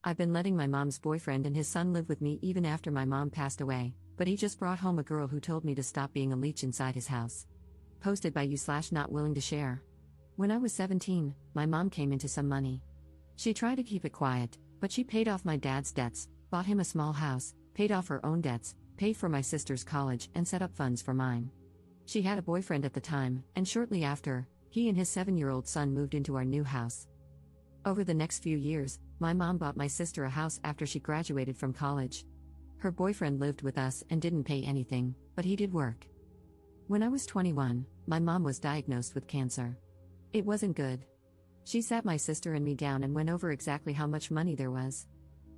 I've been letting my mom's boyfriend and his son live with me even after my mom passed away, but he just brought home a girl who told me to stop being a leech inside his house. Posted by you/not willing to share. When I was 17, my mom came into some money. She tried to keep it quiet, but she paid off my dad's debts, bought him a small house, paid off her own debts, paid for my sister's college, and set up funds for mine. She had a boyfriend at the time, and shortly after, he and his 7-year-old son moved into our new house. Over the next few years, my mom bought my sister a house after she graduated from college. Her boyfriend lived with us and didn't pay anything, but he did work. When I was 21, my mom was diagnosed with cancer. It wasn't good. She sat my sister and me down and went over exactly how much money there was.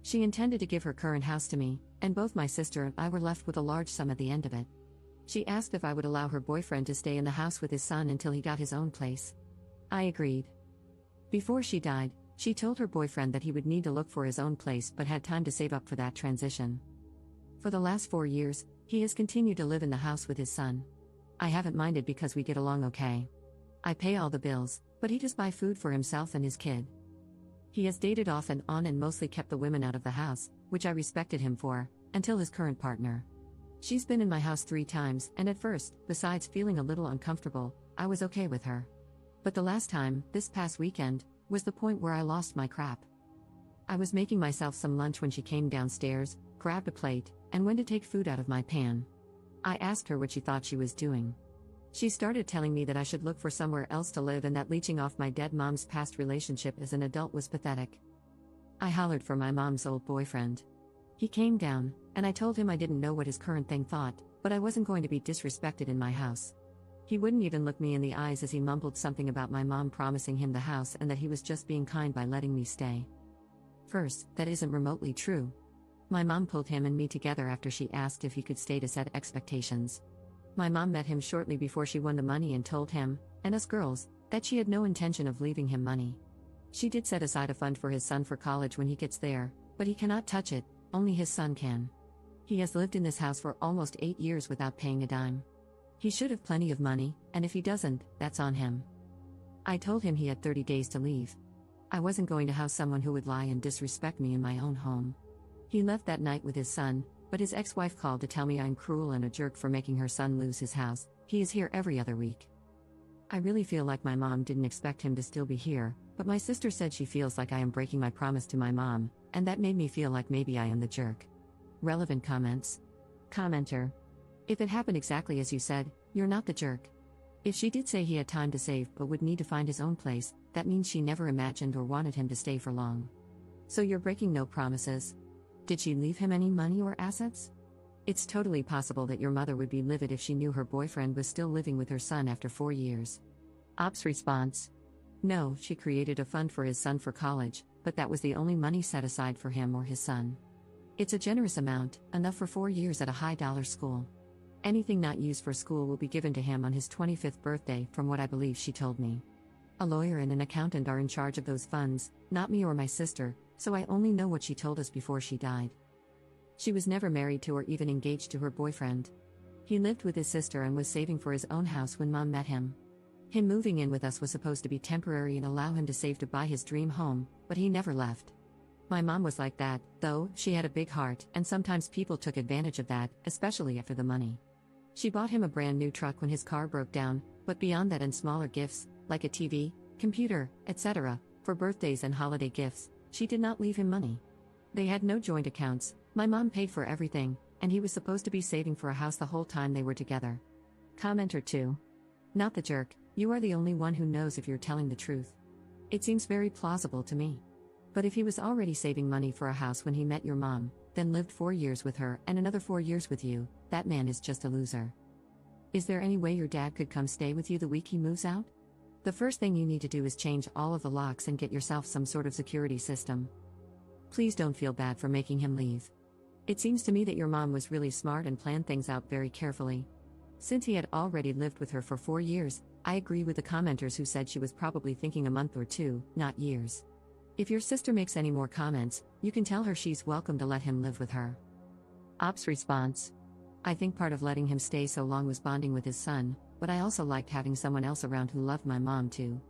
She intended to give her current house to me, and both my sister and I were left with a large sum at the end of it. She asked if I would allow her boyfriend to stay in the house with his son until he got his own place. I agreed. Before she died, she told her boyfriend that he would need to look for his own place but had time to save up for that transition. For the last 4 years, he has continued to live in the house with his son. I haven't minded because we get along okay. I pay all the bills, but he does buy food for himself and his kid. He has dated off and on and mostly kept the women out of the house, which I respected him for, until his current partner. She's been in my house 3 times, and at first, besides feeling a little uncomfortable, I was okay with her. But the last time, this past weekend, was the point where I lost my crap. I was making myself some lunch when she came downstairs, grabbed a plate, and went to take food out of my pan. I asked her what she thought she was doing. She started telling me that I should look for somewhere else to live and that leeching off my dead mom's past relationship as an adult was pathetic. I hollered for my mom's old boyfriend. He came down, and I told him I didn't know what his current thing thought, but I wasn't going to be disrespected in my house. He wouldn't even look me in the eyes as he mumbled something about my mom promising him the house and that he was just being kind by letting me stay. First, that isn't remotely true. My mom pulled him and me together after she asked if he could stay to set expectations. My mom met him shortly before she won the money and told him, and us girls, that she had no intention of leaving him money. She did set aside a fund for his son for college when he gets there, but he cannot touch it, only his son can. He has lived in this house for almost 8 years without paying a dime. He should have plenty of money, and if he doesn't, that's on him. I told him he had 30 days to leave. I wasn't going to house someone who would lie and disrespect me in my own home. He left that night with his son, but his ex-wife called to tell me I'm cruel and a jerk for making her son lose his house. He is here every other week. I really feel like my mom didn't expect him to still be here, but my sister said she feels like I am breaking my promise to my mom, and that made me feel like maybe I am the jerk. Relevant comments. Commenter. If it happened exactly as you said, you're not the jerk. If she did say he had time to save but would need to find his own place, that means she never imagined or wanted him to stay for long. So you're breaking no promises. Did she leave him any money or assets? It's totally possible that your mother would be livid if she knew her boyfriend was still living with her son after 4 years. Ops response. No, she created a fund for his son for college, but that was the only money set aside for him or his son. It's a generous amount, enough for 4 years at a high-dollar school. Anything not used for school will be given to him on his 25th birthday, from what I believe she told me. A lawyer and an accountant are in charge of those funds, not me or my sister, so I only know what she told us before she died. She was never married to or even engaged to her boyfriend. He lived with his sister and was saving for his own house when Mom met him. Him moving in with us was supposed to be temporary and allow him to save to buy his dream home, but he never left. My mom was like that, though. She had a big heart, and sometimes people took advantage of that, especially after the money. She bought him a brand new truck when his car broke down, but beyond that and smaller gifts, like a TV, computer, etc., for birthdays and holiday gifts, she did not leave him money. They had no joint accounts, my mom paid for everything, and he was supposed to be saving for a house the whole time they were together. Commenter 2. Not the jerk, you are the only one who knows if you're telling the truth. It seems very plausible to me. But if he was already saving money for a house when he met your mom, then lived 4 years with her and another 4 years with you, that man is just a loser. Is there any way your dad could come stay with you the week he moves out? The first thing you need to do is change all of the locks and get yourself some sort of security system. Please don't feel bad for making him leave. It seems to me that your mom was really smart and planned things out very carefully. Since he had already lived with her for 4 years, I agree with the commenters who said she was probably thinking a month or 2, not years. If your sister makes any more comments, you can tell her she's welcome to let him live with her. Ops response. I think part of letting him stay so long was bonding with his son, but I also liked having someone else around who loved my mom too.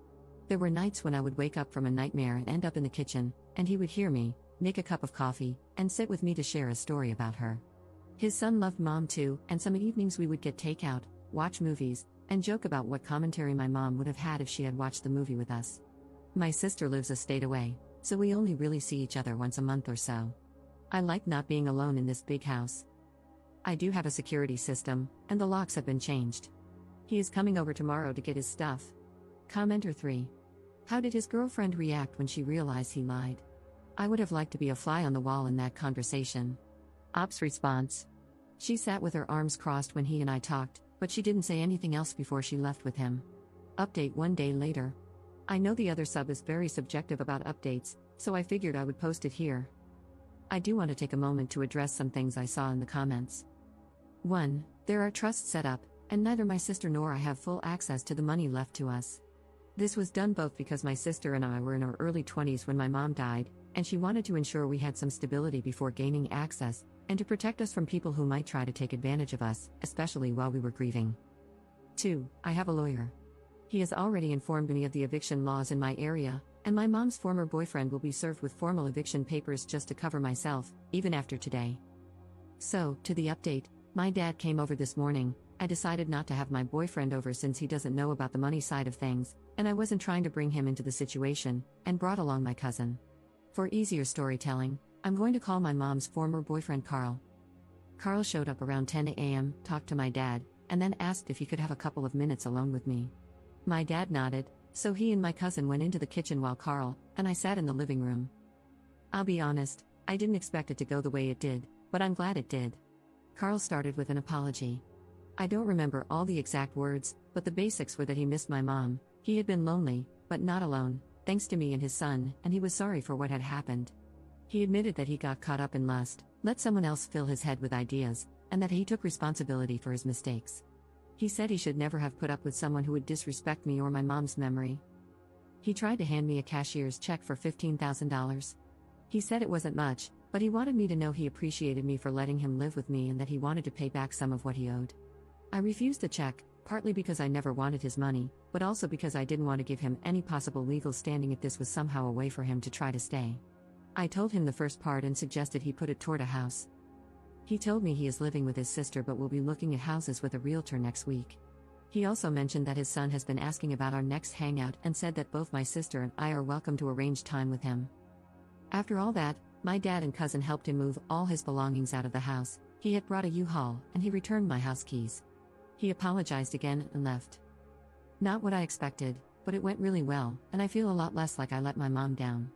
There were nights when I would wake up from a nightmare and end up in the kitchen, and he would hear me, make a cup of coffee, and sit with me to share a story about her. His son loved mom too, and some evenings we would get takeout, watch movies, and joke about what commentary my mom would have had if she had watched the movie with us. My sister lives a state away, so we only really see each other once a month or so. I like not being alone in this big house. I do have a security system, and the locks have been changed. He is coming over tomorrow to get his stuff. Commenter 3. How did his girlfriend react when she realized he lied? I would have liked to be a fly on the wall in that conversation. Ops response. She sat with her arms crossed when he and I talked, but she didn't say anything else before she left with him. Update 1 day later. I know the other sub is very subjective about updates, so I figured I would post it here. I do want to take a moment to address some things I saw in the comments. 1. There are trusts set up, and neither my sister nor I have full access to the money left to us. This was done both because my sister and I were in our early 20s when my mom died, and she wanted to ensure we had some stability before gaining access, and to protect us from people who might try to take advantage of us, especially while we were grieving. 2. I have a lawyer. He has already informed me of the eviction laws in my area, and my mom's former boyfriend will be served with formal eviction papers just to cover myself, even after today. So, to the update, my dad came over this morning. I decided not to have my boyfriend over since he doesn't know about the money side of things, and I wasn't trying to bring him into the situation, and brought along my cousin. For easier storytelling, I'm going to call my mom's former boyfriend Carl. Carl showed up around 10 a.m., talked to my dad, and then asked if he could have a couple of minutes alone with me. My dad nodded, so he and my cousin went into the kitchen while Carl and I sat in the living room. I'll be honest, I didn't expect it to go the way it did, but I'm glad it did. Carl started with an apology. I don't remember all the exact words, but the basics were that he missed my mom, he had been lonely, but not alone, thanks to me and his son, and he was sorry for what had happened. He admitted that he got caught up in lust, let someone else fill his head with ideas, and that he took responsibility for his mistakes. He said he should never have put up with someone who would disrespect me or my mom's memory. He tried to hand me a cashier's check for $15,000. He said it wasn't much, but he wanted me to know he appreciated me for letting him live with me and that he wanted to pay back some of what he owed. I refused the check, partly because I never wanted his money, but also because I didn't want to give him any possible legal standing if this was somehow a way for him to try to stay. I told him the first part and suggested he put it toward a house. He told me he is living with his sister but will be looking at houses with a realtor next week. He also mentioned that his son has been asking about our next hangout and said that both my sister and I are welcome to arrange time with him. After all that, my dad and cousin helped him move all his belongings out of the house. He had brought a U-Haul, and he returned my house keys. He apologized again and left. Not what I expected, but it went really well, and I feel a lot less like I let my mom down.